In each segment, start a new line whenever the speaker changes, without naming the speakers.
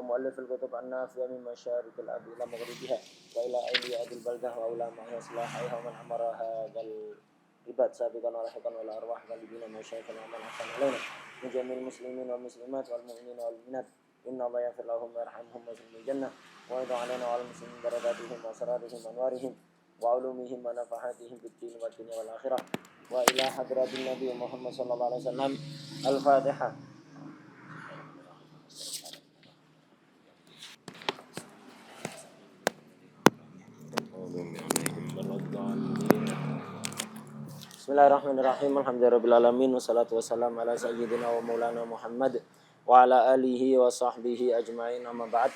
مؤلف الكتب النافع من مشارق الأرض إلى مغربها وإلى أولياء البلدة وعلماء إصلاحها ومن أمر هذا العباد سابقا ولاحقا وإلى أرواح والدينا ومشايخنا ومن أحسن علينا من جميع المسلمين والمسلمات والمؤمنين والمؤمنات إن الله يغفر لهم ويرحمهم ويدخلهم الجنة ويرضى علينا وعلى المسلمين درجاتهم وأسرارهم وأنوارهم وعلومهم ونفحاتهم في الدين والدنيا والآخرة وإلى حضرة النبي محمد صلى الله عليه وسلم الفاتحة. Bismillahirrahmanirrahim. Alhamdulillahirabbil wassalatu wassalamu ala sayyidina wa maulana Muhammad wa ala alihi wa sahbihi ajmain, amma ba'd.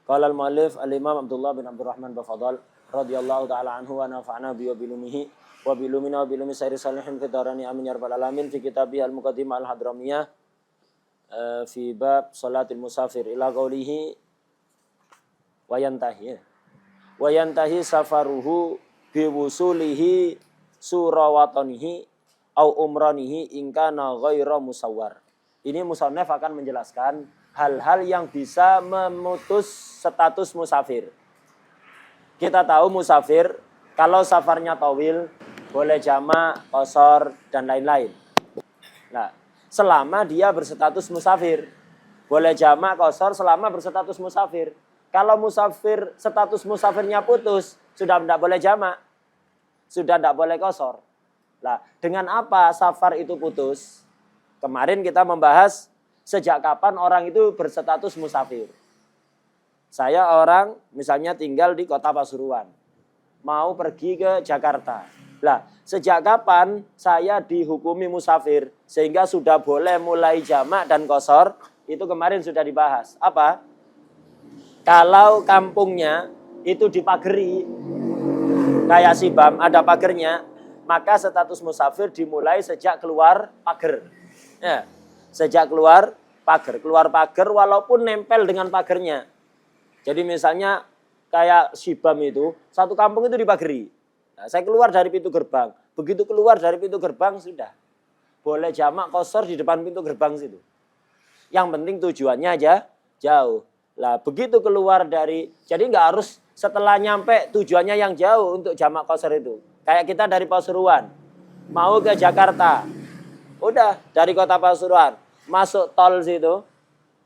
Qala al-muallif al-Imam Abdullah bin Abdurrahman Bafadal radhiyallahu ta'ala anhu wa nafa'na bi bilumihi wa bilumina wa bilumi sayri salihin fi darani amin ya rabbal alamin fi kitabih al-muqaddimah al-hadramiyah fi bab salatil musafir ila qawlihi wa yantahi safaruhu biwusulihi surawatanihi au umranihi ingkana ghaira musawwar. Ini musannaf akan menjelaskan hal-hal yang bisa memutus status musafir. Kita tahu musafir kalau safarnya tawil boleh jamak, qasar dan lain-lain. Nah, selama dia berstatus musafir, boleh jamak, qasar selama berstatus musafir. Kalau musafir status musafirnya putus, sudah tidak boleh jamak, sudah tidak boleh qasar. Nah, dengan apa safar itu putus? Kemarin kita membahas sejak kapan orang itu berstatus musafir. Saya orang misalnya tinggal di kota Pasuruan, mau pergi ke Jakarta. Lah, sejak kapan saya dihukumi musafir sehingga sudah boleh mulai jamak dan qasar? Itu kemarin sudah dibahas. Apa? Kalau kampungnya itu dipageri, kayak Sibam ada pagernya, maka status musafir dimulai sejak keluar pager. Ya, sejak keluar pager walaupun nempel dengan pagernya. Jadi misalnya kayak Sibam itu, satu kampung itu dipageri. Nah, saya keluar dari pintu gerbang, begitu keluar dari pintu gerbang sudah boleh jamak qasar di depan pintu gerbang situ. Yang penting tujuannya aja jauh. Lah begitu keluar dari, jadi nggak harus setelah nyampe tujuannya yang jauh untuk jamak qasar itu. Kayak kita dari Pasuruan mau ke Jakarta, udah dari kota Pasuruan masuk tol situ,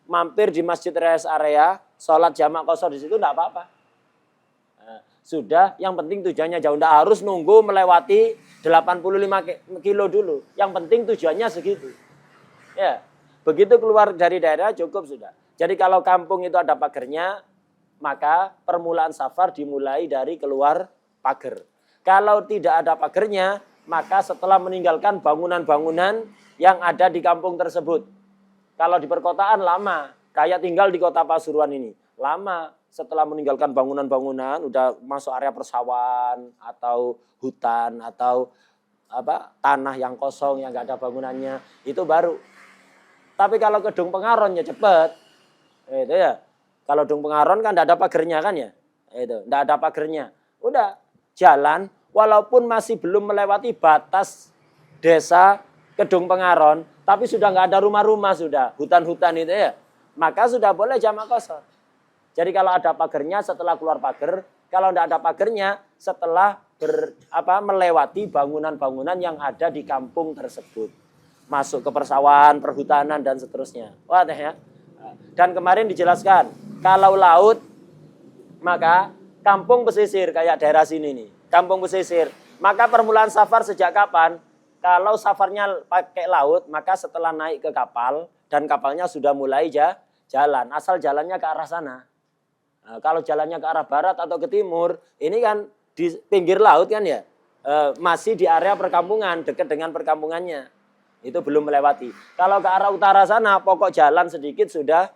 mampir di Masjid Rest Area, sholat jamak qasar di situ nggak apa-apa. Nah, sudah, yang penting tujuannya jauh, nggak harus nunggu melewati 85 kilo dulu. Yang penting tujuannya segitu. Ya, begitu keluar dari daerah cukup sudah. Jadi kalau kampung itu ada pagernya, maka permulaan safar dimulai dari keluar pager. Kalau tidak ada pagernya, maka setelah meninggalkan bangunan-bangunan yang ada di kampung tersebut. Kalau di perkotaan lama, kayak tinggal di kota Pasuruan ini, lama setelah meninggalkan bangunan-bangunan, udah masuk area persawahan atau hutan atau tanah yang kosong yang nggak ada bangunannya, itu baru. Tapi kalau ke Dung Pengaron ya cepet. Itu ya. Kalau Dung Pengaron kan tidak ada pagernya kan ya. Itu, tidak ada pagernya. Udah jalan walaupun masih belum melewati batas desa Kedung Pengaron, tapi sudah nggak ada rumah-rumah, sudah hutan-hutan itu ya. Maka sudah boleh jamak qasar. Jadi kalau ada pagernya setelah keluar pager, kalau tidak ada pagernya setelah melewati bangunan-bangunan yang ada di kampung tersebut. Masuk ke persawahan, perhutanan dan seterusnya. Wah, ya. Dan kemarin dijelaskan, kalau laut, maka kampung pesisir, kayak daerah sini nih, kampung pesisir. Maka permulaan safar sejak kapan? Kalau safarnya pakai laut, maka setelah naik ke kapal, dan kapalnya sudah mulai jalan, asal jalannya ke arah sana. Nah, kalau jalannya ke arah barat atau ke timur, ini kan di pinggir laut kan ya, masih di area perkampungan, dekat dengan perkampungannya. Itu belum melewati. Kalau ke arah utara sana, pokok jalan sedikit sudah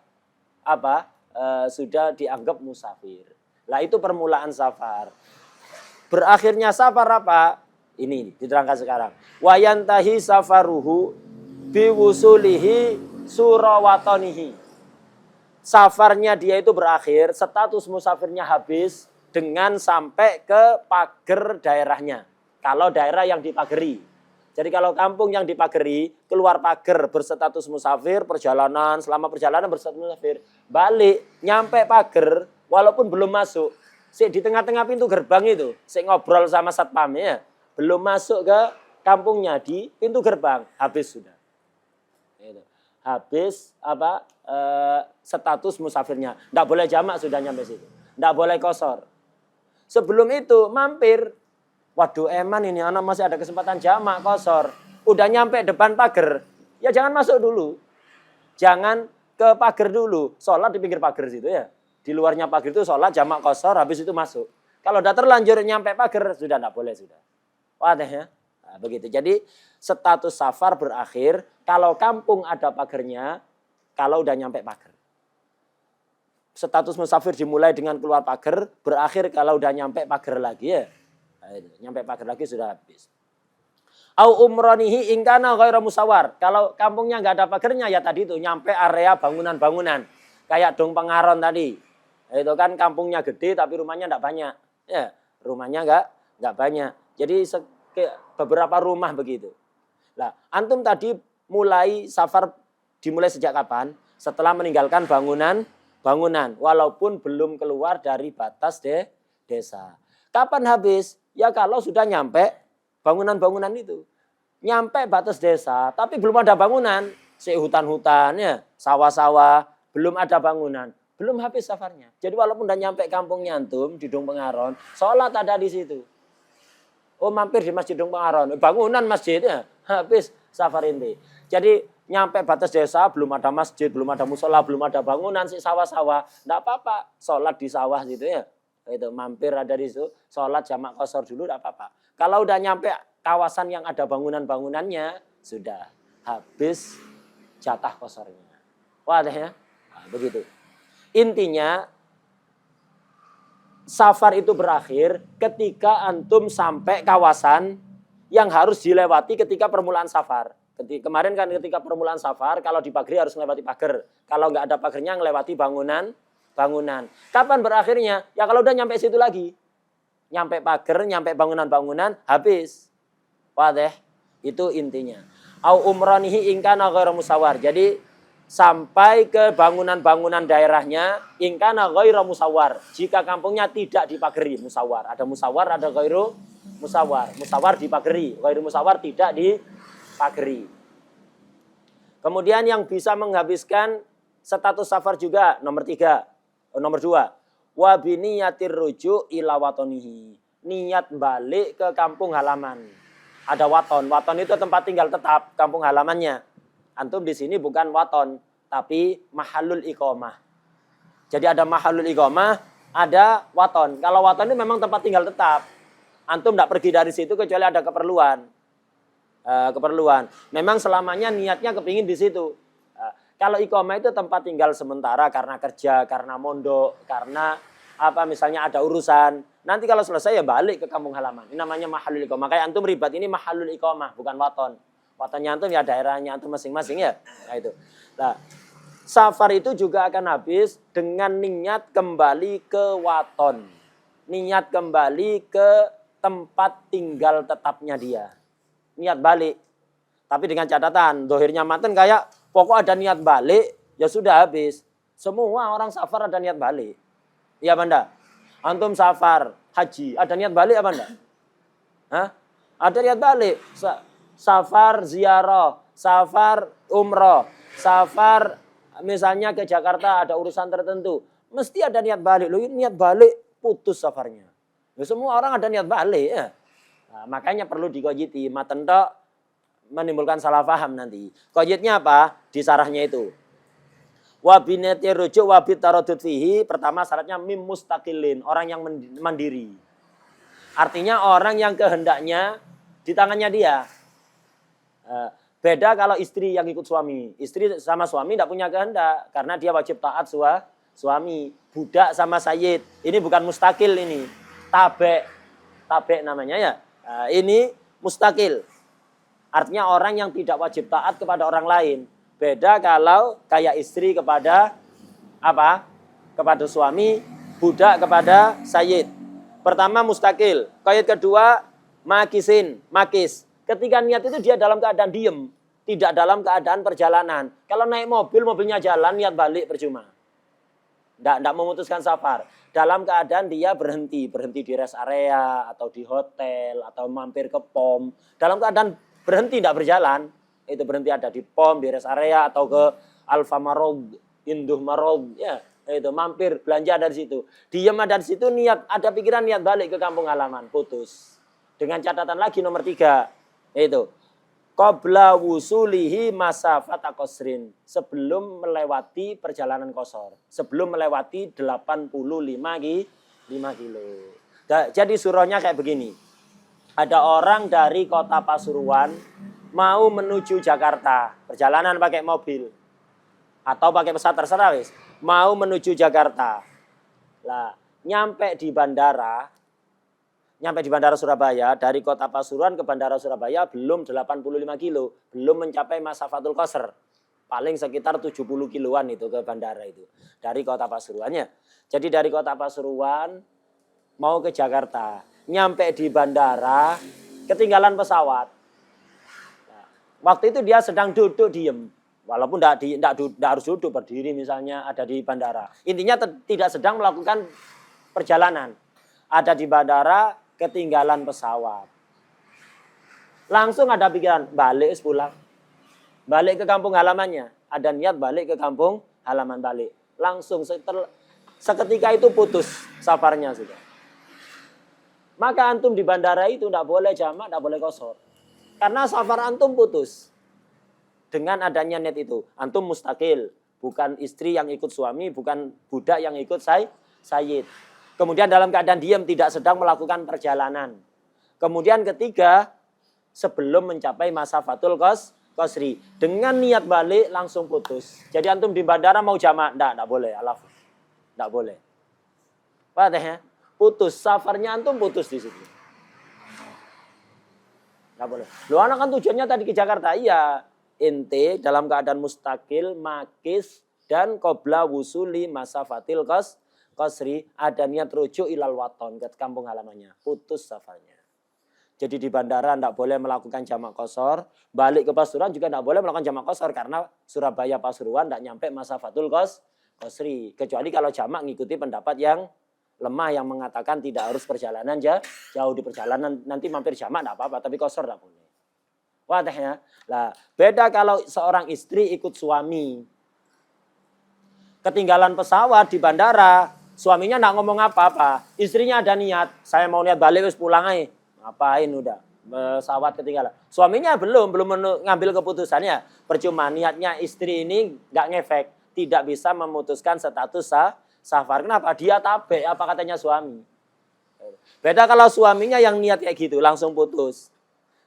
sudah dianggap musafir. Lah itu permulaan safar. Berakhirnya safar apa? Ini diterangkan sekarang. Wa yantahi safaruhu biwusulihi surawatanihi. Safarnya dia itu berakhir, status musafirnya habis dengan sampai ke pager daerahnya. Kalau daerah yang dipageri. Jadi kalau kampung yang dipagari, keluar pagar berstatus musafir, perjalanan, selama perjalanan berstatus musafir, balik, nyampe pagar, walaupun belum masuk, di tengah-tengah pintu gerbang itu, ngobrol sama satpamnya, belum masuk ke kampungnya di pintu gerbang, habis sudah. Habis status musafirnya. Tidak boleh jamak sudah nyampe situ. Tidak boleh qashar. Sebelum itu mampir. Waduh eman ini anak masih ada kesempatan jamak qashar. Udah nyampe depan pagar. Ya jangan masuk dulu. Jangan ke pagar dulu. Sholat di pinggir pagar situ ya. Di luarnya pagar itu sholat jamak qashar. Habis itu masuk. Kalau udah terlanjur nyampe pagar sudah tidak boleh sudah. Wadah ya. Nah, begitu. Jadi status safar berakhir kalau kampung ada pagarnya, kalau udah nyampe pagar. Status musafir dimulai dengan keluar pagar, berakhir kalau udah nyampe pagar lagi ya. Nah, nyampe pagar lagi sudah habis. Au umronihi ingkana ghairu musawar. Kalau kampungnya nggak ada pagarnya ya tadi itu nyampe area bangunan-bangunan. Kayak Dong Pengaron tadi. Itu kan kampungnya gede tapi rumahnya enggak banyak. Ya, rumahnya enggak banyak. Jadi beberapa rumah begitu. Nah, antum tadi mulai safar dimulai sejak kapan? Setelah meninggalkan bangunan walaupun belum keluar dari batas desa. Kapan habis? Ya kalau sudah nyampe bangunan-bangunan itu. Nyampe batas desa, tapi belum ada bangunan. Hutan-hutan, ya, sawah-sawah, belum ada bangunan. Belum habis safarnya. Jadi walaupun udah nyampe kampungnya antum di Dong Pengaron, sholat ada di situ. Oh mampir di Masjid Dong Pengaron, bangunan masjidnya habis safar inti. Jadi nyampe batas desa belum ada masjid, belum ada musola, belum ada bangunan, si sawah-sawah, enggak apa-apa, sholat di sawah gitu ya. Itu mampir ada di situ, sholat jamak qashar dulu enggak apa-apa. Kalau udah nyampe kawasan yang ada bangunan-bangunannya, sudah habis jatah qasharnya. Wadah ya? Nah, begitu. Intinya safar itu berakhir ketika antum sampai kawasan yang harus dilewati ketika permulaan safar. Kemarin kan ketika permulaan safar, kalau di pagri harus melewati pagar. Kalau nggak ada pagarnya, melewati bangunan. Kapan berakhirnya? Ya kalau udah nyampe situ lagi. Nyampe pagar, nyampe bangunan-bangunan, habis. Wadah, itu intinya. Au umronihi ingkana ghairu musawar. Jadi sampai ke bangunan-bangunan daerahnya ingkana ghairu musawar. Jika kampungnya tidak dipagari, musawar. Ada musawar, ada ghairu musawar. Musawar dipagari, ghairu musawar tidak dipagari. Kemudian yang bisa menghabiskan status safar juga nomor 2. Wa biniyatir ruju' ila watonihi. Niat balik ke kampung halaman. Ada waton. Waton itu tempat tinggal tetap, kampung halamannya. Antum di sini bukan waton, tapi mahallul iqamah. Jadi ada mahallul iqamah, ada waton. Kalau waton itu memang tempat tinggal tetap. Antum tidak pergi dari situ kecuali ada keperluan. Memang selamanya niatnya kepingin di situ. Kalau iqamah itu tempat tinggal sementara karena kerja, karena mondok, karena misalnya ada urusan. Nanti kalau selesai ya balik ke kampung halaman. Ini namanya mahallul iqamah. Kayak antum ribat ini mahallul iqamah, bukan waton. Watonnya antum ya daerahnya antum masing-masing ya. Nah itu. Nah, safar itu juga akan habis dengan niat kembali ke waton. Niat kembali ke tempat tinggal tetapnya dia. Niat balik. Tapi dengan catatan, dohirnya matan kayak pokok ada niat balik, ya sudah habis. Semua orang safar ada niat balik. Iya Banda? Antum safar, haji, ada niat balik apa enggak? Hah? Ada niat balik. Safar ziarah, safar umroh, safar misalnya ke Jakarta ada urusan tertentu. Mesti ada niat balik. Loh, niat balik putus safarnya. Loh, semua orang ada niat balik ya. Nah, makanya perlu dikojiti. Matan tok menimbulkan salah paham nanti. Kojitnya apa? Di sarahnya itu. Wabinati rujuk wabit taradud fihi. Pertama syaratnya mim mustaqilin. Orang yang mandiri. Artinya orang yang kehendaknya di tangannya dia. Beda kalau istri yang ikut suami. Istri sama suami tidak punya kehendak. Karena dia wajib taat suami. Budak sama sayyid. Ini bukan mustakil ini. Tabe namanya ya. Ini mustakil. Artinya orang yang tidak wajib taat kepada orang lain. Beda kalau kayak istri kepada apa? Kepada suami. Budak kepada sayyid. Pertama mustakil. Kait kedua makis. Ketika niat itu dia dalam keadaan diem, tidak dalam keadaan perjalanan. Kalau naik mobil, mobilnya jalan, niat balik percuma. Tidak memutuskan safar. Dalam keadaan dia berhenti di rest area, atau di hotel, atau mampir ke pom. Dalam keadaan berhenti, tidak berjalan. Itu berhenti ada di pom, di rest area, atau ke Alfamart, Indoh Marog, ya. Itu mampir, belanja dari situ. Diem ada di situ, niat, ada pikiran niat balik ke kampung halaman, putus. Dengan catatan lagi nomor 3. Itu qabla wusulihi masafata qasrin, sebelum melewati perjalanan kosor, sebelum melewati 85 kilo. Jadi surahnya kayak begini. Ada orang dari kota Pasuruan mau menuju Jakarta, perjalanan pakai mobil atau pakai pesawat terserah wis, mau menuju Jakarta. Lah, nyampe di bandara Surabaya, dari kota Pasuruan ke bandara Surabaya belum 85 kilo, belum mencapai masafatul qasr. Paling sekitar 70 kiloan itu ke bandara itu, dari kota Pasuruannya. Jadi dari kota Pasuruan mau ke Jakarta, nyampe di bandara, ketinggalan pesawat. Nah, waktu itu dia sedang duduk diem, walaupun tidak harus duduk, berdiri misalnya ada di bandara. Intinya tidak sedang melakukan perjalanan. Ada di bandara, ketinggalan pesawat. Langsung ada pikiran, balik pulang. Balik ke kampung halamannya. Ada niat balik ke kampung halaman balik. Langsung seketika itu putus safarnya sudah. Maka antum di bandara itu tidak boleh jamak, tidak boleh qasar. Karena safar antum putus. Dengan adanya niat itu. Antum mustaqil. Bukan istri yang ikut suami, bukan budak yang ikut sayyid. Kemudian dalam keadaan diam, tidak sedang melakukan perjalanan. Kemudian ketiga, sebelum mencapai masafatul qasri. Dengan niat balik langsung putus. Jadi antum di bandara mau jamak, tidak boleh. Alaf. Tidak boleh. Paham ya? Putus. Safarnya antum putus di situ. Tidak boleh. Loh, anak kan tujuannya tadi ke Jakarta. Iya. Ente dalam keadaan mustakil, makis, dan qabla wusuli masafatil qasri, ada niat rujuk ilal waton ke kampung halamannya, putus safarnya. Jadi di bandara tidak boleh melakukan jamak qasar, balik ke Pasuruan juga tidak boleh melakukan jamak qasar karena Surabaya Pasuruan tidak nyampe masafatul qasri. Kecuali kalau jamak ngikuti pendapat yang lemah yang mengatakan tidak harus perjalanan jauh, di perjalanan nanti mampir jamak tidak apa-apa, tapi qasar tidak boleh. Wadah ya. Lah, beda kalau seorang istri ikut suami. Ketinggalan pesawat di bandara, suaminya enggak ngomong apa-apa. Istrinya ada niat, saya mau niat balik wis pulang aja. Ngapain udah? Pesawat ketinggalan. Suaminya belum ngambil keputusannya. Percuma, niatnya istri ini enggak ngefek, tidak bisa memutuskan status safar. Kenapa? Dia tabe apa katanya suami. Beda kalau suaminya yang niat kayak gitu langsung putus.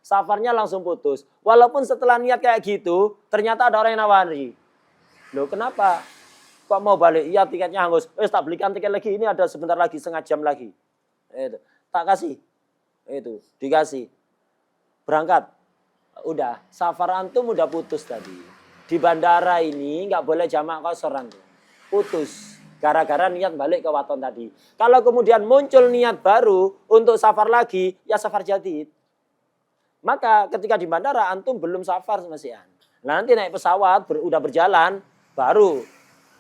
Safarnya langsung putus. Walaupun setelah niat kayak gitu, ternyata ada orang yang nawari. Loh kenapa? Kok mau balik? Iya tiketnya hangus. Tak belikan tiket lagi. Ini ada sebentar lagi, setengah jam lagi. Itu. Tak kasih. Itu. Dikasih. Berangkat. Udah. Safar antum udah putus tadi. Di bandara ini nggak boleh jamak qasar antum. Putus. Gara-gara niat balik ke waton tadi. Kalau kemudian muncul niat baru untuk safar lagi, ya safar jadid. Maka ketika di bandara antum belum safar semestian. Nanti naik pesawat udah berjalan baru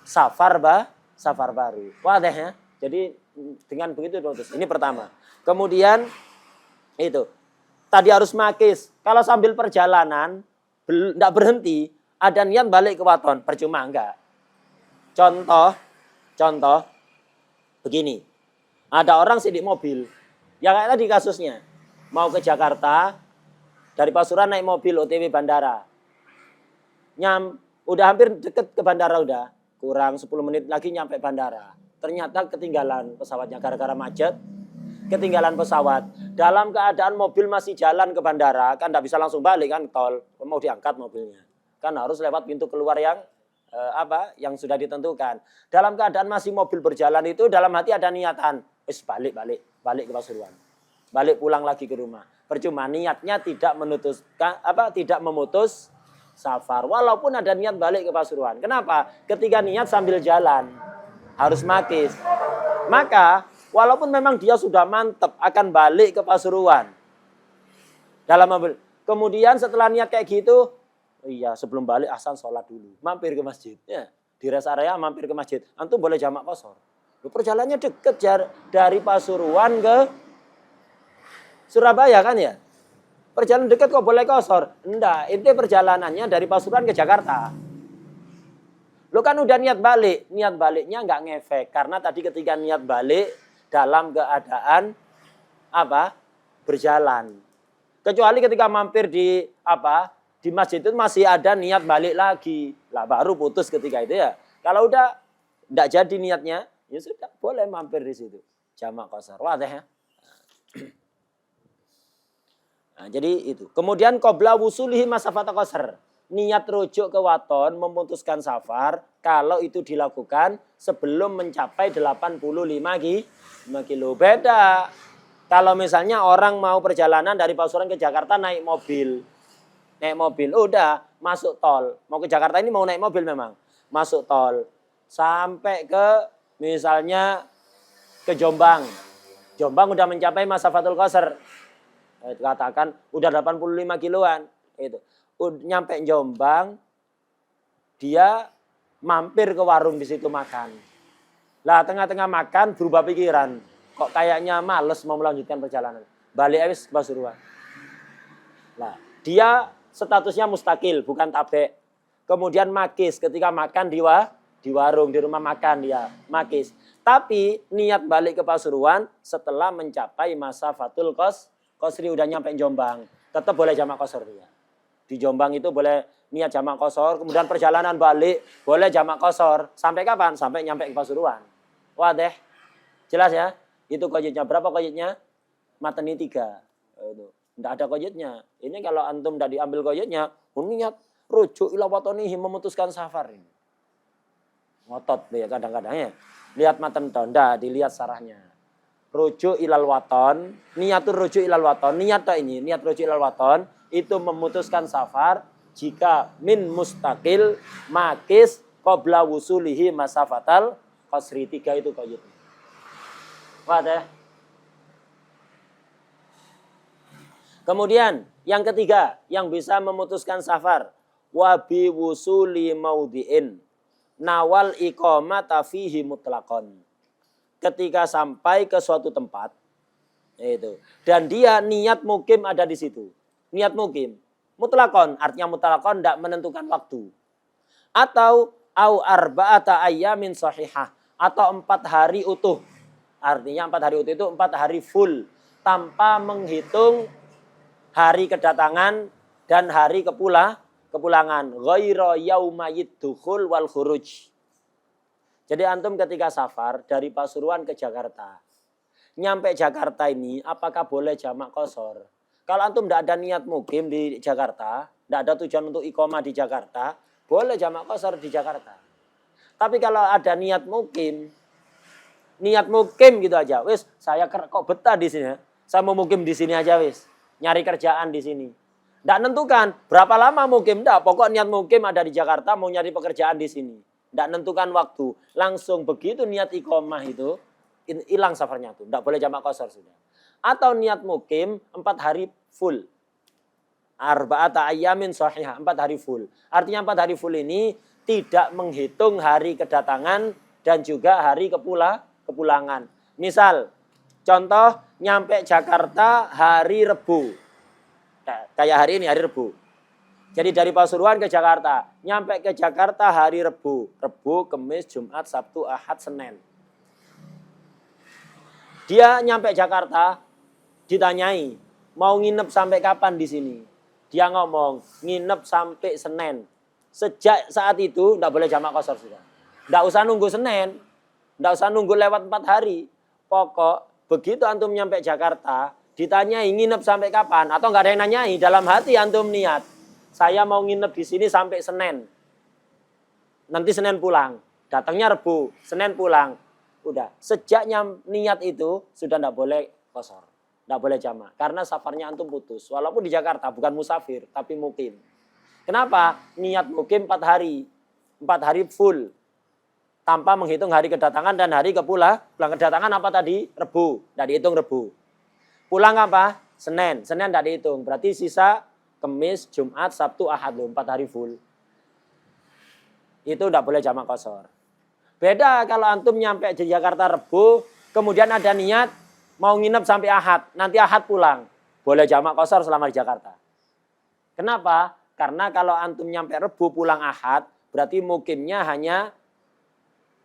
safar baru. Wadah ya. Jadi dengan begitu putus. Ini pertama. Kemudian itu tadi harus makis. Kalau sambil perjalanan enggak berhenti, ada niat balik ke waton, percuma enggak. Contoh begini. Ada orang sidik mobil. Ya kayak tadi kasusnya. Mau ke Jakarta, dari Pasuruan naik mobil OTW bandara. Udah hampir deket ke bandara udah. Kurang 10 menit lagi nyampe bandara. Ternyata ketinggalan pesawatnya gara-gara macet. Ketinggalan pesawat. Dalam keadaan mobil masih jalan ke bandara, kan enggak bisa langsung balik kan tol. Mau diangkat mobilnya. Kan harus lewat pintu keluar yang yang sudah ditentukan. Dalam keadaan masih mobil berjalan itu dalam hati ada niatan, balik ke Pasuruan. Balik pulang lagi ke rumah. Percuma niatnya tidak memutus safar. Walaupun ada niat balik ke Pasuruan. Kenapa? Ketika niat sambil jalan harus makis. Maka walaupun memang dia sudah mantap akan balik ke Pasuruan dalam mobil, Kemudian setelah niat kayak gitu, iya sebelum balik Hasan sholat dulu. Mampir ke masjid. Ya, di rest area mampir ke masjid. Antum boleh jamak qashar. Perjalanannya deket dari Pasuruan ke Surabaya kan ya? Perjalanan dekat kok boleh qashar? Enggak, itu perjalanannya dari Pasuruan ke Jakarta. Lo kan udah niat baliknya nggak ngefek. Karena tadi ketika niat balik dalam keadaan apa? Berjalan. Kecuali ketika mampir di masjid itu masih ada niat balik lagi. Lah baru putus ketika itu ya. Kalau udah enggak jadi niatnya, ya sudah boleh mampir di situ. Jamak qashar. Wadah ya. Nah, jadi itu. Kemudian qabla wusulihi masafata qashar. Niat rujuk ke waton memutuskan safar kalau itu dilakukan sebelum mencapai 85 kilo. Beda. Kalau misalnya orang mau perjalanan dari Pasuruan ke Jakarta naik mobil. Udah masuk tol. Mau ke Jakarta ini mau naik mobil memang. Masuk tol. Sampai ke misalnya ke Jombang. Jombang udah mencapai masafatul qashar. Katakan udah 85 kiloan. Itu. Nyampe Jombang, dia mampir ke warung di situ makan. Lah tengah-tengah makan berubah pikiran. Kok kayaknya males mau melanjutkan perjalanan. Balik habis ke Pasuruan. Lah, dia statusnya mustakil, bukan tabe. Kemudian makis ketika makan di warung, di rumah makan dia makis. Tapi niat balik ke Pasuruan setelah mencapai masafatul qashri udah nyampe Jombang. Tetap boleh jamak qashar dia. Di Jombang itu boleh niat jamak qashar, kemudian perjalanan balik boleh jamak qashar. Sampai kapan? Sampai nyampe ke Pasuruan. Wadah. Jelas ya? Itu qaidnya. Berapa qaidnya? Mateni 3. Itu. Tidak ada qaidnya. Ini kalau antum tidak diambil qaidnya, niat rujuk ila watonihi memutuskan safar ini. Ngotot ya kadang-kadang ya. Lihat matan tonda, dilihat sarahnya. Rujuk ilal waton, niatur rujuk ilal waton, niat rujuk ilal waton itu memutuskan safar jika min mustaqil makis qabla wusulihi masafatal qashri. 3 itu qaidnya. Wadah. Kemudian yang ketiga yang bisa memutuskan safar wabi wusuli maudhi'in nawal iqamata fihi mutlaqan. Ketika sampai ke suatu tempat itu dan dia niat mukim ada di situ. Niat mukim mutlaqan artinya mutlaqan tidak menentukan waktu. Atau au arba'ata ayyamin sahihah atau 4 hari utuh. Artinya 4 hari utuh itu 4 hari full tanpa menghitung hari kedatangan dan hari kepulangan. Ghaira yaumayid dukhul wal khuruj. Jadi antum ketika safar dari Pasuruan ke Jakarta. Nyampe Jakarta ini apakah boleh jamak qashar? Kalau antum tidak ada niat mukim di Jakarta, tidak ada tujuan untuk iqamah di Jakarta, boleh jamak qashar di Jakarta. Tapi kalau ada niat mukim gitu aja, wis saya kok betah di sini, saya mau mukim di sini aja wis, nyari kerjaan di sini. Tidak nentukan berapa lama mukim, tidak. Pokok niat mukim ada di Jakarta, mau nyari pekerjaan di sini. Tidak nentukan waktu, langsung begitu niat iqamah itu hilang safarnya tuh, tidak boleh jamak qashar sudah. Atau niat mukim 4 hari full. Arba'ata ayyamin sahihah, 4 hari full. Artinya 4 hari full ini tidak menghitung hari kedatangan dan juga hari kepulangan. Misal, contoh nyampe Jakarta hari Rebu. Kayak hari ini hari Rebu. Jadi dari Pasuruan ke Jakarta, nyampe ke Jakarta hari Rebu. Rebu, Kamis, Jumat, Sabtu, Ahad, Senin. Dia nyampe Jakarta, ditanyai, mau nginep sampai kapan di sini? Dia ngomong, nginep sampai Senin. Sejak saat itu, tidak boleh jamak qashar sudah. Tidak usah nunggu Senin, tidak usah nunggu lewat 4 hari. Pokok, begitu antum nyampe Jakarta, ditanyai nginep sampai kapan? Atau nggak ada yang nanyai, dalam hati antum niat. Saya mau nginep di sini sampai Senin. Nanti Senin pulang. Datangnya Rebu, Senin pulang. Udah, sejak niat itu, sudah tidak boleh qashar. Tidak boleh jamak. Karena safarnya antum putus. Walaupun di Jakarta, bukan musafir, tapi mukim. Kenapa? Niat mukim 4 hari. 4 hari full. Tanpa menghitung hari kedatangan dan hari kepulangan. Kedatangan apa tadi? Rebu. Tidak dihitung Rebu. Pulang apa? Senin. Senin tidak dihitung. Berarti sisa Kamis, Jumat, Sabtu, Ahad loh, 4 hari full. Itu tidak boleh jamak qashar. Beda kalau antum nyampe di Jakarta Rebo, kemudian ada niat mau nginep sampai Ahad, nanti Ahad pulang. Boleh jamak qashar selama di Jakarta. Kenapa? Karena kalau antum nyampe Rebo pulang Ahad, berarti mukimnya hanya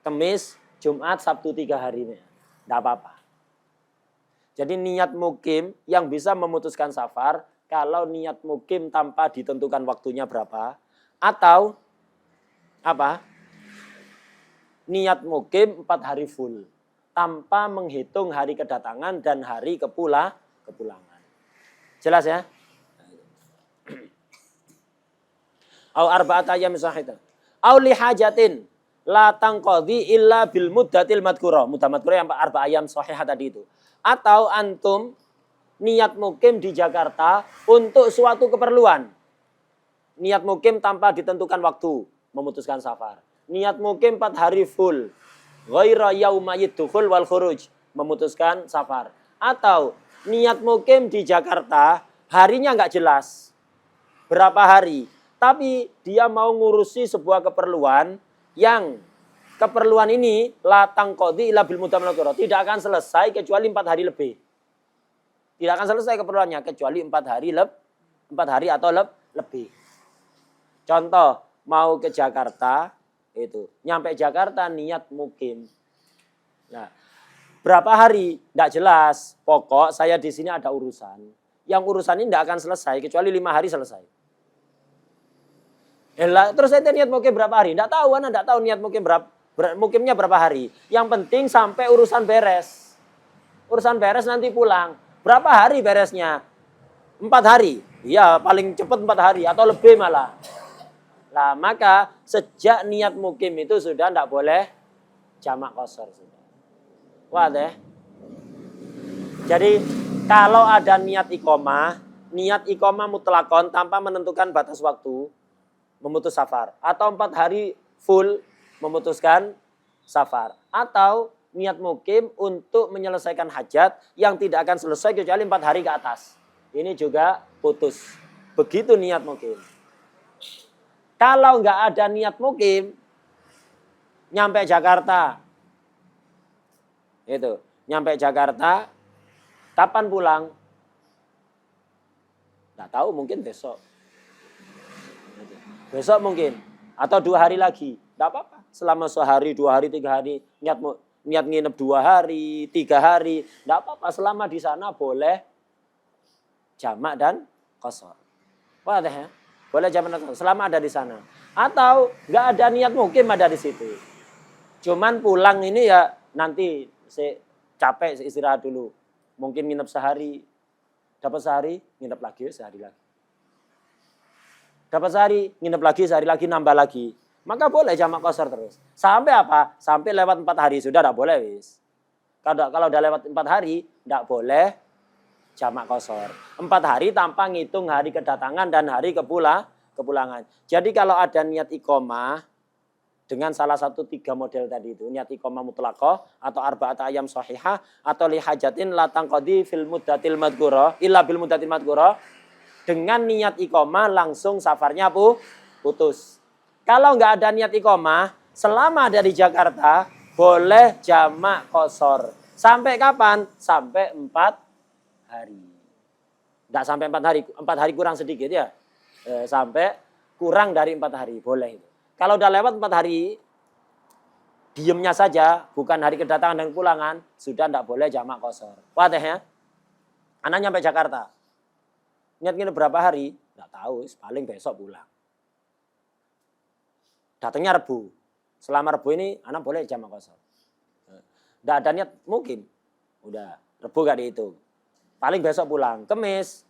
Kamis, Jumat, Sabtu 3 hari. Tidak apa-apa. Jadi niat mukim yang bisa memutuskan safar, kalau niat mukim tanpa ditentukan waktunya berapa, atau apa? Niat mukim 4 hari full, tanpa menghitung hari kedatangan dan hari kepulangan. Jelas ya? Au arba'at ayyam sahita. Au li hajatin la tanqadhi illa bil muddatil madhkurah. Muddah madhkurah yang 4 ayam sahihah tadi itu. Atau antum niat mukim di Jakarta untuk suatu keperluan. Niat mukim tanpa ditentukan waktu, memutuskan safar. Niat mukim 4 hari full. Ghaira yaumayid dukhul wal khuruj, memutuskan safar. Atau niat mukim di Jakarta, harinya nggak jelas. Berapa hari. Tapi dia mau ngurusi sebuah keperluan yang keperluan ini la tangqadhi illa bil muddah madhkurah, tidak akan selesai kecuali 4 hari lebih. Tidak akan selesai keperluannya kecuali 4 hari atau lebih. Contoh, mau ke Jakarta, itu nyampe Jakarta niat mukim. Nah, berapa hari? Tidak jelas. Pokok saya di sini ada urusan. Yang urusan ini tidak akan selesai kecuali 5 hari selesai. Terus saya niat mukim berapa hari? Tidak tahu, Anda tidak tahu niat mukim mukimnya berapa hari. Yang penting sampai urusan beres. Urusan beres nanti pulang. Berapa hari beresnya? 4 hari. Iya, paling cepat 4 hari atau lebih malah. Nah, maka sejak niat mukim itu sudah tidak boleh jamak qashar. Wah deh. Jadi kalau ada niat iqamah mutlakon tanpa menentukan batas waktu, memutus safar. Atau 4 hari full memutuskan safar. Atau niat mukim untuk menyelesaikan hajat yang tidak akan selesai kecuali 4 hari ke atas. Ini juga putus. Begitu niat mukim. Kalau nggak ada niat mukim, nyampe Jakarta. Itu, nyampe Jakarta, kapan pulang? Nggak tahu, mungkin besok. Besok mungkin, atau 2 hari lagi. Nggak apa-apa, selama sehari, 2 hari, 3 hari, niat nginep 2 hari, 3 hari. Nggak apa-apa, selama di sana boleh jamak dan qashar. Wah deh ya. Boleh jamak dan qashar, selama ada di sana. Atau nggak ada niat mukim ada di situ. Cuman pulang ini ya nanti capek istirahat dulu. Mungkin nginep sehari, dapat sehari, nginep lagi sehari lagi. Dapat sehari, nginep lagi sehari lagi, nambah lagi. Maka boleh jamak qashar terus. Sampai apa? Sampai lewat 4 hari sudah tidak boleh wis. Kalau udah lewat 4 hari tidak boleh jamak qashar. 4 hari tanpa ngitung hari kedatangan dan hari kepulangan. Jadi kalau ada niat iqamah dengan salah satu 3 model tadi itu, niat iqamah mutlaqah atau arba'at ayyam shahihah atau li hajatin la tanqadi fil muddatil madhkurah illa bil muddatil madhkurah, dengan niat iqamah langsung safarnya putus. Kalau nggak ada niat iqamah, selama ada di Jakarta boleh jamak qashar. Sampai kapan? Sampai 4 hari. Nggak sampai 4 hari, 4 hari kurang sedikit ya. Sampai kurang dari 4 hari boleh itu. Kalau udah lewat 4 hari, diemnya saja, bukan hari kedatangan dan pulangan, sudah tidak boleh jamak qashar. Wadah ya? Anak nyampe Jakarta. Niat nginep berapa hari? Tidak tahu, paling besok pulang. Datangnya Rebu. Selama Rebu ini anak boleh jamak qashar. Tidak ada niat mungkin. Udah, Rebu gak dihitung. Paling besok pulang. Kemis,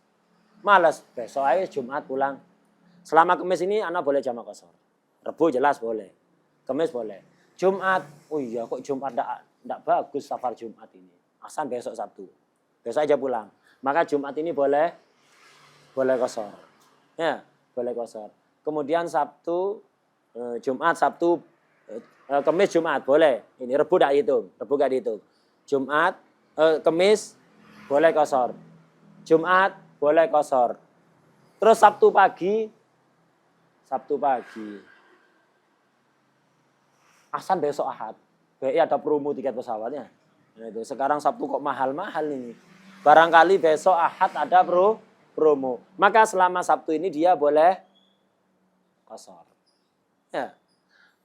males. Besok aja Jumat pulang. Selama Kemis ini anak boleh jamak qashar. Rebu jelas boleh. Kemis boleh. Jumat, oh iya kok Jumat tidak bagus safar Jumat ini. Asal besok Sabtu. Besok aja pulang. Maka Jumat ini boleh qashar. Ya, boleh qashar. Kemudian Sabtu, Jumat, Sabtu, Kemis, Jumat boleh. Ini Rebu tidak dihitung. Rebu tidak dihitung. Jumat, Kemis boleh qashar. Jumat boleh qashar. Terus Sabtu pagi, Ahsan besok Ahad. BI ada promo tiket pesawatnya. Nah, itu sekarang Sabtu kok mahal-mahal ini. Barangkali besok Ahad ada promo. Maka selama Sabtu ini dia boleh qashar. Ya.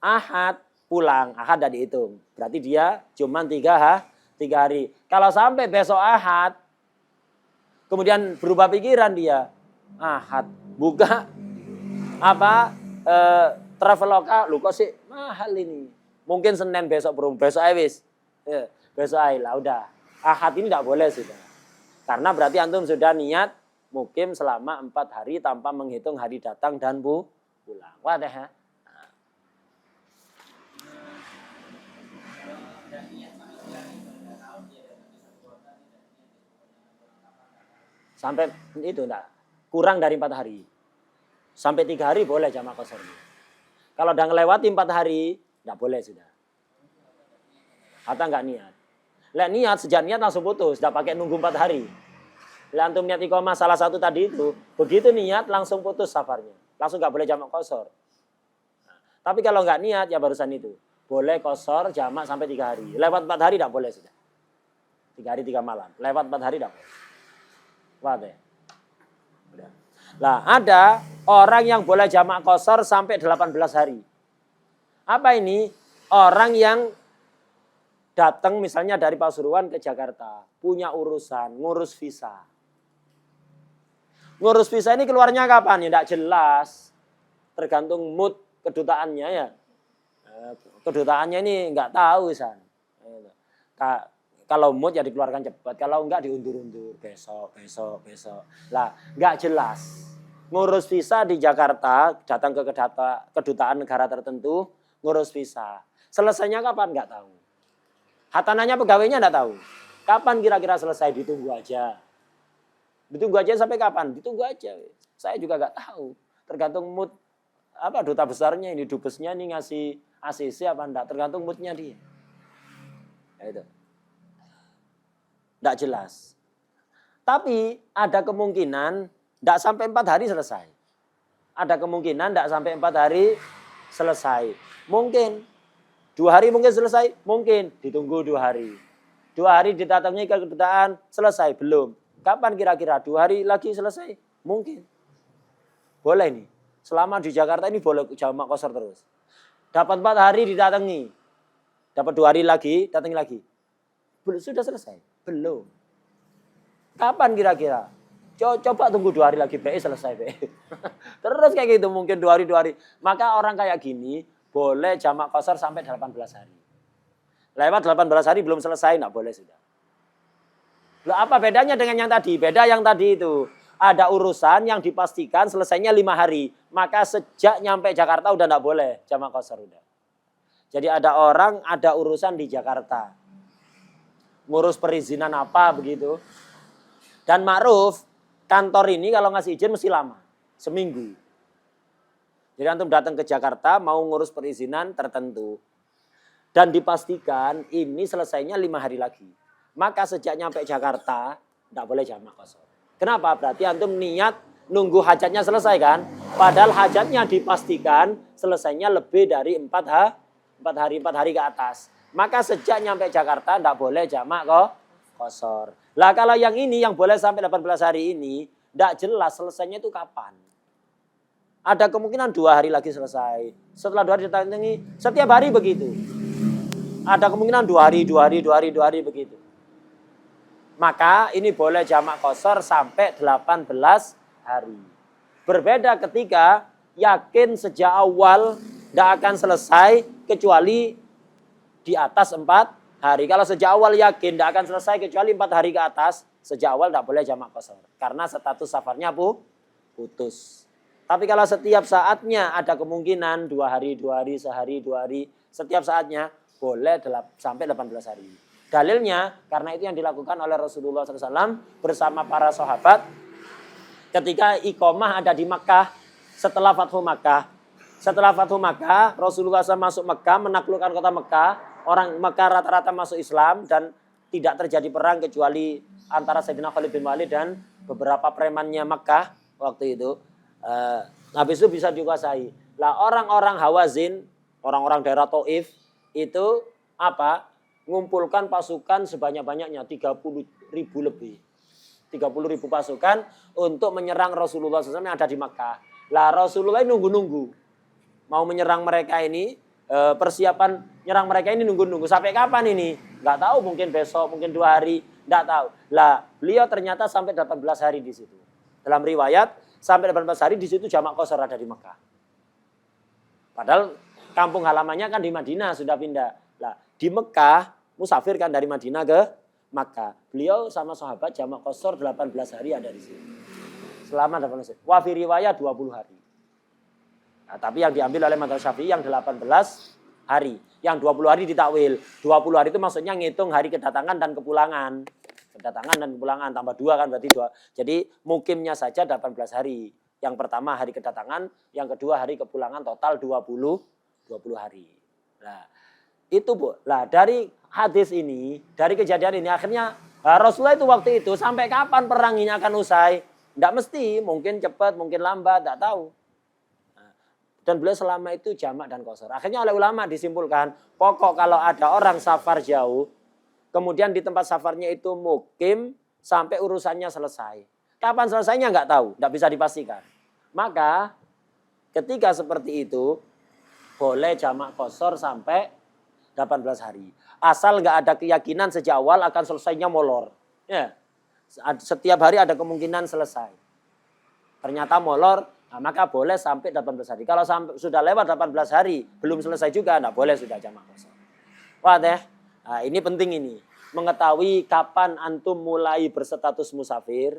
Ahad pulang, Ahad tidak dihitung. Berarti dia cuma 3 hari. Kalau sampai besok Ahad, kemudian berubah pikiran dia, Ahad buka Traveloka, lu kok sih mahal ini. Mungkin Senin besok promo, besok wis. Ya, besok lah udah. Ahad ini tidak boleh sudah. Karena berarti antum sudah niat mukim selama 4 hari tanpa menghitung hari datang dan pulang. Wadah ya. Sampai itu enggak, kurang dari 4 hari. Sampai 3 hari boleh jamak qashar. Kalau udah ngelewati 4 hari, enggak boleh sudah. Atau enggak niat. Lek niat, sejak niat langsung putus, enggak pakai nunggu 4 hari. Lek antum niat iqamah salah satu tadi itu, begitu niat langsung putus safarnya. Langsung enggak boleh jamak qashar. Tapi kalau enggak niat ya barusan itu. Boleh qashar jamak sampai 3 hari. Lewat 4 hari enggak boleh sudah. 3 hari 3 malam. Lewat 4 hari enggak boleh. Wadah. Nah, ada orang yang boleh jamak qashar sampai 18 hari. Apa ini? Orang yang datang misalnya dari Pasuruan ke Jakarta, punya urusan, ngurus visa. Ngurus visa ini keluarnya kapan? Ya tidak jelas. Tergantung mood kedutaannya ya. Kedutaannya ini enggak tahu, San. Kalau mood ya dikeluarkan cepat, kalau enggak diundur-undur, besok. Lah, enggak jelas. Ngurus visa di Jakarta, datang ke kedutaan negara tertentu, ngurus visa. Selesainya kapan enggak tahu. Hatananya pegawainya enggak tahu. Kapan kira-kira selesai, ditunggu aja. Ditunggu aja sampai kapan? Ditunggu aja. Saya juga enggak tahu. Tergantung mood duta besarnya ini, dubesnya ini ngasih ACC apa enggak, tergantung moodnya dia. Ya itu. Tidak jelas. Tapi ada kemungkinan tidak sampai 4 hari selesai. Ada kemungkinan tidak sampai 4 hari selesai. Mungkin 2 hari mungkin selesai, mungkin ditunggu 2 hari. 2 hari didatangi ke kedutaan, selesai belum. Kapan kira-kira 2 hari lagi selesai? Mungkin. Boleh nih. Selama di Jakarta ini boleh jamak qashar terus. Dapat 4 hari didatangi. Dapat 2 hari lagi, datangi lagi. Belum, sudah selesai. Belum. Kapan kira-kira? Coba tunggu 2 hari lagi, BE selesai BE. Terus kayak gitu, mungkin 2 hari. Maka orang kayak gini, boleh jamak qashar sampai 18 hari. Lewat 18 hari belum selesai, enggak boleh sudah. Loh, apa bedanya dengan yang tadi? Beda yang tadi itu. Ada urusan yang dipastikan selesainya 5 hari. Maka sejak nyampe Jakarta udah enggak boleh jamak qashar udah. Jadi ada orang, ada urusan di Jakarta. Ngurus perizinan apa begitu. Dan ma'ruf, kantor ini kalau ngasih izin mesti lama. Seminggu. Jadi antum datang ke Jakarta mau ngurus perizinan tertentu. Dan dipastikan ini selesainya 5 hari lagi. Maka sejak nyampe Jakarta, tidak boleh jamak qashar. Kenapa? Berarti antum niat nunggu hajatnya selesai kan? Padahal hajatnya dipastikan selesainya lebih dari 4 hari ke atas. Maka sejak nyampe Jakarta tidak boleh jamak qashar. Lah kalau yang ini yang boleh sampai 18 hari ini, tidak jelas selesainya itu kapan. Ada kemungkinan 2 hari lagi selesai. Setelah 2 hari ditangi, setiap hari begitu. Ada kemungkinan 2 hari begitu. Maka ini boleh jamak qashar sampai 18 hari. Berbeda ketika yakin sejak awal tidak akan selesai kecuali di atas 4 hari. Kalau sejak awal yakin tidak akan selesai kecuali 4 hari ke atas, sejak awal tidak boleh jamak qashar. Karena status safarnya putus. Tapi kalau setiap saatnya ada kemungkinan 2 hari, sehari, 2 hari, setiap saatnya boleh sampai 18 hari. Dalilnya karena itu yang dilakukan oleh Rasulullah SAW bersama para sahabat ketika iqamah ada di Makkah setelah Fathu Makkah. Setelah Fathu Makkah, Rasulullah SAW masuk Makkah, menaklukkan kota Makkah. Orang Makkah rata-rata masuk Islam dan tidak terjadi perang kecuali antara Sayyidina Khalid bin Walid dan beberapa premannya Makkah. waktu itu. Habis itu bisa dikuasai. Lah orang-orang Hawazin, orang-orang daerah Taif itu apa? Ngumpulkan pasukan sebanyak-banyaknya 30.000 lebih. 30.000 pasukan untuk menyerang Rasulullah SAW yang ada di Makkah. Lah Rasulullah nunggu-nunggu. Mau menyerang mereka ini, persiapan nyerang mereka ini nunggu-nunggu. Sampai kapan ini? Nggak tahu, mungkin besok, mungkin 2 hari, nggak tahu. Lah beliau ternyata sampai 18 hari di situ. Dalam riwayat, sampai 18 hari di situ jamak qashar ada di Makkah. Padahal kampung halamannya kan di Madinah, sudah pindah. Lah di Mekah, musafir kan dari Madinah ke Makkah. Beliau sama sahabat jamak qashar 18 hari ada di situ. Selama 18 hari. Wa fi riwayat 20 hari. Nah, tapi yang diambil oleh Mazhab Syafi'i yang 18 hari. Yang 20 hari ditakwil. 20 hari itu maksudnya ngitung hari kedatangan dan kepulangan. Kedatangan dan kepulangan tambah 2 kan berarti 2. Jadi mukimnya saja 18 hari. Yang pertama hari kedatangan, yang kedua hari kepulangan, total 20 hari. Nah, itu Bu. Lah dari hadis ini, dari kejadian ini akhirnya Rasulullah itu waktu itu sampai kapan perang ini akan usai? Tidak mesti, mungkin cepat, mungkin lambat, tidak tahu. Dan beliau selama itu jamak dan qashar. Akhirnya oleh ulama disimpulkan, pokok kalau ada orang safar jauh, kemudian di tempat safarnya itu mukim sampai urusannya selesai. Kapan selesainya nggak tahu, nggak bisa dipastikan. Maka ketika seperti itu, boleh jamak qashar sampai 18 hari. Asal nggak ada keyakinan sejak awal akan selesainya molor. Ya. Setiap hari ada kemungkinan selesai. Ternyata molor, nah maka boleh sampai 18 hari. Kalau sudah lewat 18 hari, belum selesai juga, nggak boleh sudah jamak qashar. Wah deh, nah, ini penting ini. Mengetahui kapan antum mulai berstatus musafir,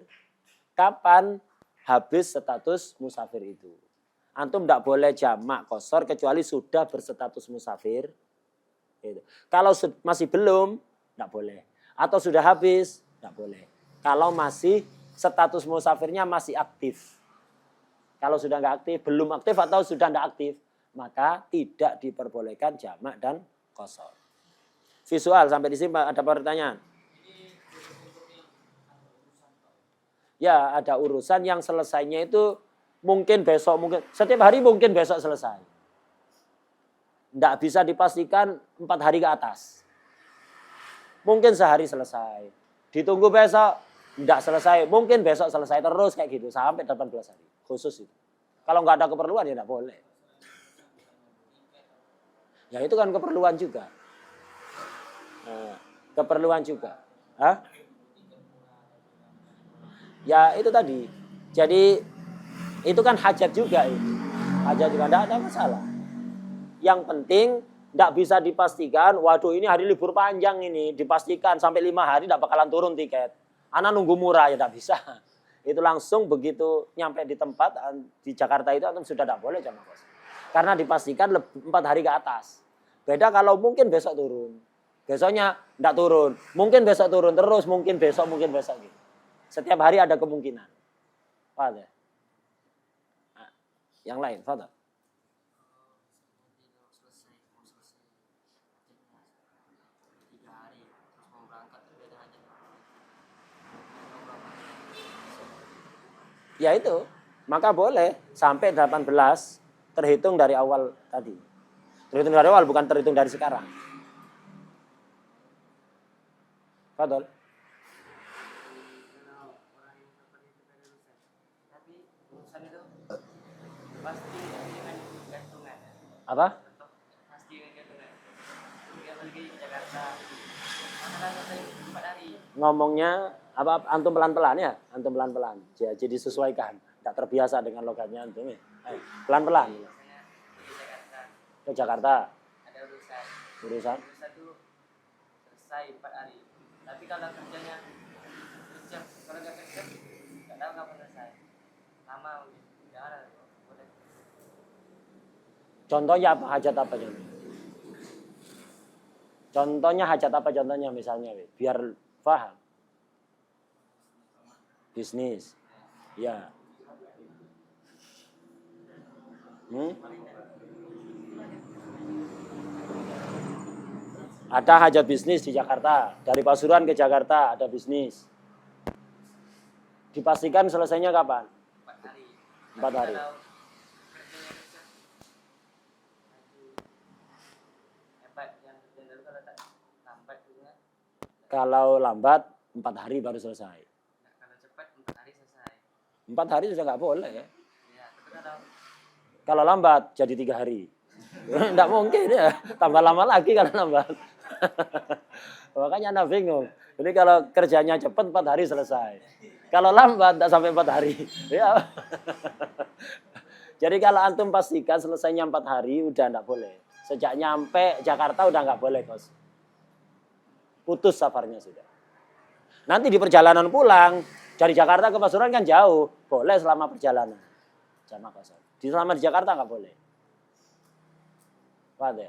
kapan habis status musafir itu. Antum tidak boleh jamak qashar kecuali sudah berstatus musafir. Gitu. Kalau masih belum, tidak boleh. Atau sudah habis, tidak boleh. Kalau masih status musafirnya masih aktif. Kalau sudah nggak aktif, belum aktif atau sudah tidak aktif, maka tidak diperbolehkan jamak dan qashar. Visual sampai di sini ada pertanyaan. Ya, ada urusan yang selesainya itu mungkin besok, mungkin setiap hari mungkin besok selesai. Tidak bisa dipastikan 4 hari ke atas. Mungkin sehari selesai. Ditunggu besok, tidak selesai. Mungkin besok selesai terus kayak gitu sampai 18 hari. Khusus itu. Kalau nggak ada keperluan ya tidak boleh. Ya itu kan keperluan juga. Nah, keperluan juga. Hah? Ya itu tadi. Jadi itu kan hajat juga itu. Hajat juga tidak ada masalah. Yang penting tidak bisa dipastikan, waduh ini hari libur panjang ini, dipastikan sampai 5 hari tidak bakalan turun tiket. Anak nunggu murah ya tidak bisa. Itu langsung begitu nyampe di tempat di Jakarta itu antum sudah tidak boleh jamak qashar. Karena dipastikan 4 hari ke atas. Beda kalau mungkin besok turun. Besoknya tidak turun. Mungkin besok turun terus, mungkin besok gitu. Setiap hari ada kemungkinan. Paham ya? Nah, yang lain, fadhal. Ya itu, maka boleh sampai 18 terhitung dari awal tadi. Terhitung dari awal, bukan terhitung dari sekarang. Fadhol. Apa? Ngomongnya apa? Antum pelan-pelan ya, antum pelan-pelan. Jadi disesuaikan. Tidak terbiasa dengan logatnya antum ya. Pelan-pelan. Ke Jakarta.
Ada urusan.
Urusan
Itu selesai 4 hari. Tapi kalau kerjanya kerja, kalau nggak kerja, nggak tahu kapan selesai. Lama mungkin. Jangan boleh.
Contohnya apa? Hajat apa contohnya? Contohnya hajat apa contohnya misalnya, biar paham. Bisnis, ya. Ada hajat bisnis di Jakarta, dari Pasuruan ke Jakarta ada bisnis. Dipastikan selesainya kapan? 4 hari.
Kalau kerjanya Richard lagi hebat yang kerjaan dulu kalau tak lambat juga.
Kalau lambat 4 hari baru selesai.
Nah, kalau cepat 4 hari selesai.
4 hari sudah nggak boleh ya.
Ya, tapi kalau
Kalau lambat jadi 3 hari. Nggak mungkin ya. Tambah lama lagi kalau lambat. Makanya Anda bingung. Jadi kalau kerjanya cepat 4 hari selesai. Kalau lambat tak sampai 4 hari. Ya. Jadi kalau antum pastikan selesainya 4 hari udah nggak boleh. Sejak nyampe Jakarta udah nggak boleh kos. Putus safarnya sudah. Nanti di perjalanan pulang dari Jakarta ke Pasuruan kan jauh. Boleh selama perjalanan. Jamak kosor. Selama di Jakarta nggak boleh. Paham ya?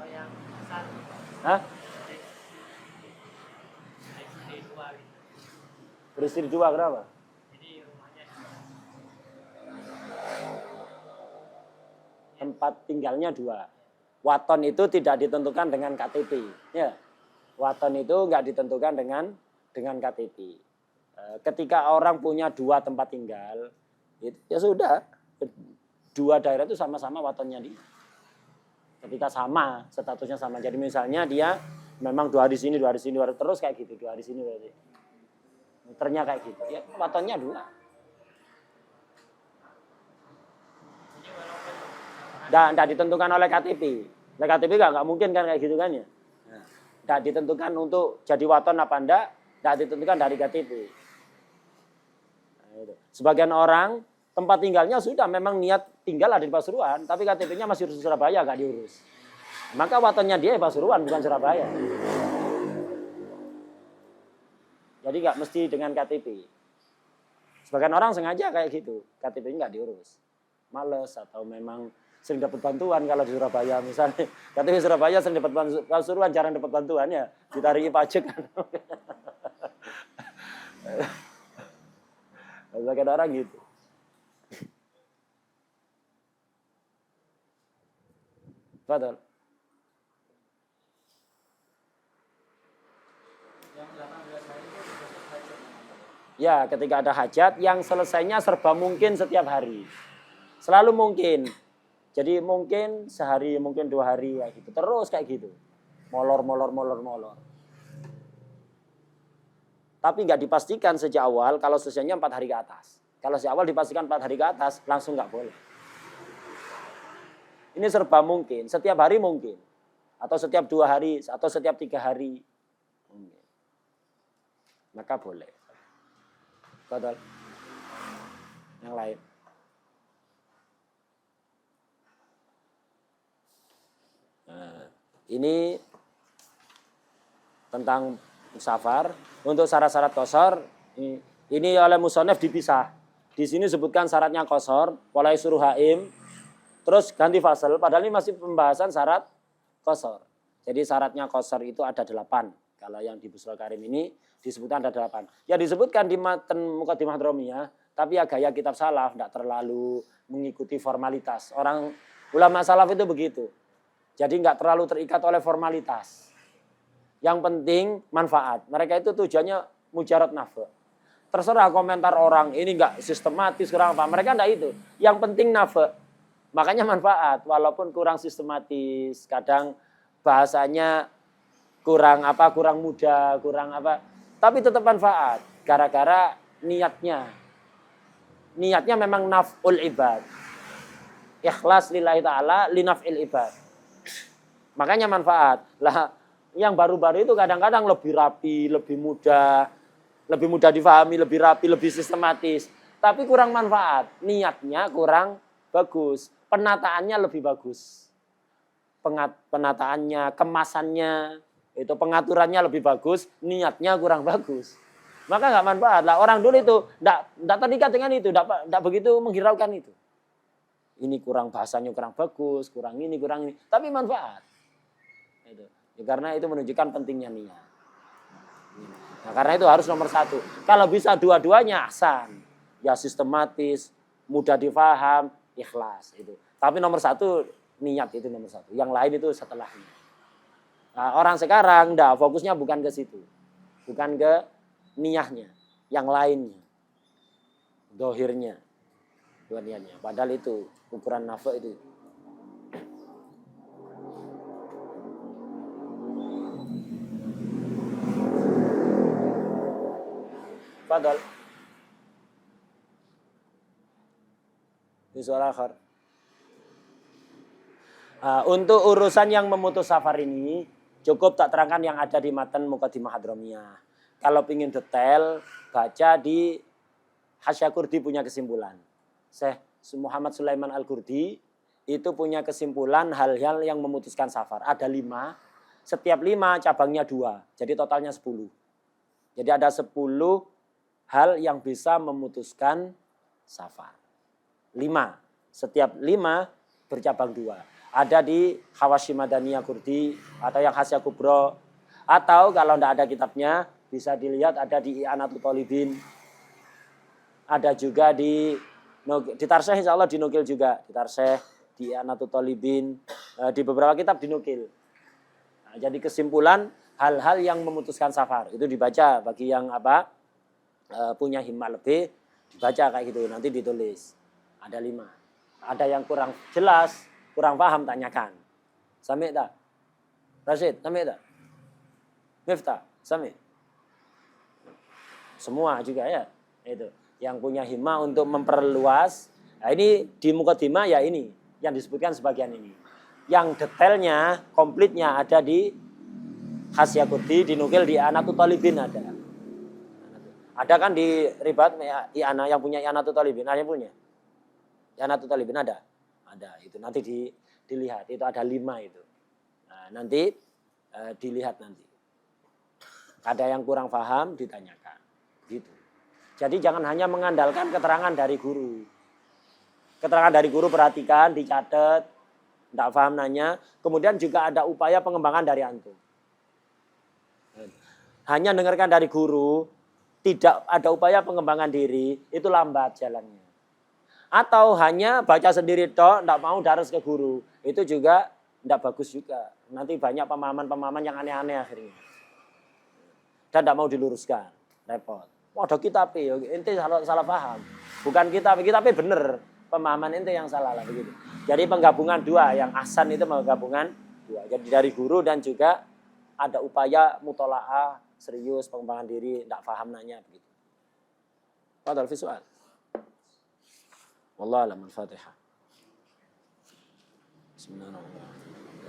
kalau yang satu
Hah?
SD 2 gitu.
Beristri 2 kenapa?
Jadi rumahnya
Tempat tinggalnya 2. Waton itu tidak ditentukan dengan KTP. Ya. Waton itu nggak ditentukan dengan KTP. Ketika orang punya 2 tempat tinggal, ya sudah. 2 daerah itu sama-sama watonnya dia. Ketika sama, statusnya sama. Jadi misalnya dia memang 2 hari sini, 2 hari sini, 2 hari terus kayak gitu. 2 hari sini, 2 hari sini. Muternya kayak gitu. Ya watonnya 2. Nggak ditentukan oleh KTP. Oleh KTP nggak mungkin kan kayak gitu kan ya. Nggak ditentukan untuk jadi waton apa nggak ditentukan dari KTP. Nah, itu. Sebagian orang tempat tinggalnya sudah memang niat tinggal ada di Pasuruan, tapi KTP-nya masih di Surabaya nggak diurus. Maka watonnya dia Pasuruan bukan Surabaya. Jadi nggak mesti dengan KTP. Sebagian orang sengaja kayak gitu, KTP-nya nggak diurus. Males atau memang sering dapat bantuan kalau di Surabaya misalnya. KTP Surabaya sering dapat bantuan, Pasuruan jarang dapat bantuan ya, ditarik pajak kan. Sebagian orang gitu. Betul.
yang 18 hari itu besok hajat.
Ya, ketika ada hajat yang selesainya serba mungkin setiap hari. Selalu mungkin. Jadi mungkin sehari, mungkin 2 hari kayak gitu. Terus kayak gitu. Molor. Tapi nggak dipastikan sejak awal kalau selesainya 4 hari ke atas. Kalau sejak awal dipastikan 4 hari ke atas, langsung nggak boleh. Ini serba mungkin, setiap hari mungkin. Atau setiap 2 hari, atau setiap 3 hari. Maka boleh. Betul. Yang lain. Nah, ini tentang safar. Untuk syarat-syarat qashar, ini oleh musonef dipisah. Di sini sebutkan syaratnya qashar, mulai suruh haim, terus ganti fasal. Padahal ini masih pembahasan syarat qashar. Jadi syaratnya qashar itu ada 8. Kalau yang di Busrul Karim ini disebutkan ada 8. Ya disebutkan di matan Muqaddimah Hadramiyah, tapi ya gaya kitab salaf, tidak terlalu mengikuti formalitas. Orang ulama salaf itu begitu. Jadi nggak terlalu terikat oleh formalitas. Yang penting manfaat. Mereka itu tujuannya mujarad nafa. Terserah komentar orang, ini nggak sistematis, kurang apa. Mereka nggak itu. Yang penting nafa. Makanya manfaat, walaupun kurang sistematis. Kadang bahasanya kurang mudah, kurang apa. Tapi tetap manfaat. Gara-gara niatnya. Niatnya memang naf'ul ibad. Ikhlas lillahi ta'ala linaf'il ibad. Makanya manfaat. Lah, yang baru-baru itu kadang-kadang lebih rapi, lebih mudah difahami, lebih rapi, lebih sistematis. Tapi kurang manfaat. Niatnya kurang bagus. Penataannya lebih bagus. Penataannya, kemasannya, itu pengaturannya lebih bagus, niatnya kurang bagus. Maka nggak manfaat. Lah orang dulu itu nggak terikat dengan itu, nggak begitu menghiraukan itu. Ini kurang bahasanya kurang bagus, kurang ini. Tapi manfaat. Itu. Ya, karena itu menunjukkan pentingnya niat. Nah, karena itu harus nomor 1. Kalau bisa dua-duanya ahsan. Ya sistematis, mudah difaham, ikhlas itu. Tapi nomor 1 niat itu nomor 1. Yang lain itu setelahnya. Nah, orang sekarang fokusnya bukan ke situ. Bukan ke niyahnya, yang lainnya. Dohirnya. Bukan niatnya. Padahal itu ukuran nafa itu. Fadal. Soal akhir. Untuk urusan yang memutus safar ini cukup tak terangkan yang ada di matan Muqaddimah Hadramiyah. Kalau ingin detail baca di Hasya Kurdi punya kesimpulan. Syekh Muhammad Sulaiman Al-Kurdi itu punya kesimpulan hal-hal yang memutuskan safar. Ada 5, setiap 5 cabangnya 2. Jadi totalnya 10. Jadi ada 10 hal yang bisa memutuskan safar. 5. Setiap 5 bercabang 2. Ada di Hawashi Madaniyah Kurdi atau yang Hasya Kubro. Atau kalau tidak ada kitabnya bisa dilihat ada di I'anatul Thalibin. Ada juga di Tarseh insya Allah dinukil juga. Di Tarseh, di I'anatul Thalibin. Di beberapa kitab dinukil. Nah, jadi kesimpulan hal-hal yang memutuskan safar. Itu dibaca bagi yang punya himmah lebih. Dibaca kayak gitu. Nanti ditulis. Ada 5. Ada yang kurang jelas, kurang paham, tanyakan. Sami tak? Rashid, sami tak? Miftah, sami? Semua juga ya. Itu. Yang punya himmah untuk memperluas. Nah ini di Muqaddimah ya ini. Yang disebutkan sebagian ini. Yang detailnya, komplitnya ada di Hasya Kurdi, dinukil di I'anatul Thalibin ada. Ada kan di ribat I'anah yang punya I'anatul Thalibin. Ada yang punya? I'anatul Thalibin ada? Ada. Itu nanti dilihat. Itu ada 5 itu. Nah, nanti dilihat nanti. Ada yang kurang paham ditanyakan. Gitu. Jadi jangan hanya mengandalkan keterangan dari guru. Keterangan dari guru perhatikan, dicatat, tidak paham nanya. Kemudian juga ada upaya pengembangan dari antum. Hanya dengarkan dari guru, tidak ada upaya pengembangan diri, itu lambat jalannya. Atau hanya baca sendiri toh, tidak mau daras ke guru. Itu juga tidak bagus juga. Nanti banyak pemahaman-pemahaman yang aneh-aneh akhirnya. Dan tidak mau diluruskan. Repot. Waduh kitab ente salah paham. Bukan kitab bener. Pemahaman ente yang salah lah begitu. Jadi penggabungan 2, yang ahsan itu penggabungan 2. Jadi dari guru dan juga ada upaya mutola'ah, serius, pengembangan diri, tidak paham nanya begitu. Fadhal fi soal. Wallahu a'lam. Al-Fatihah. Bismillahirrahmanirrahim.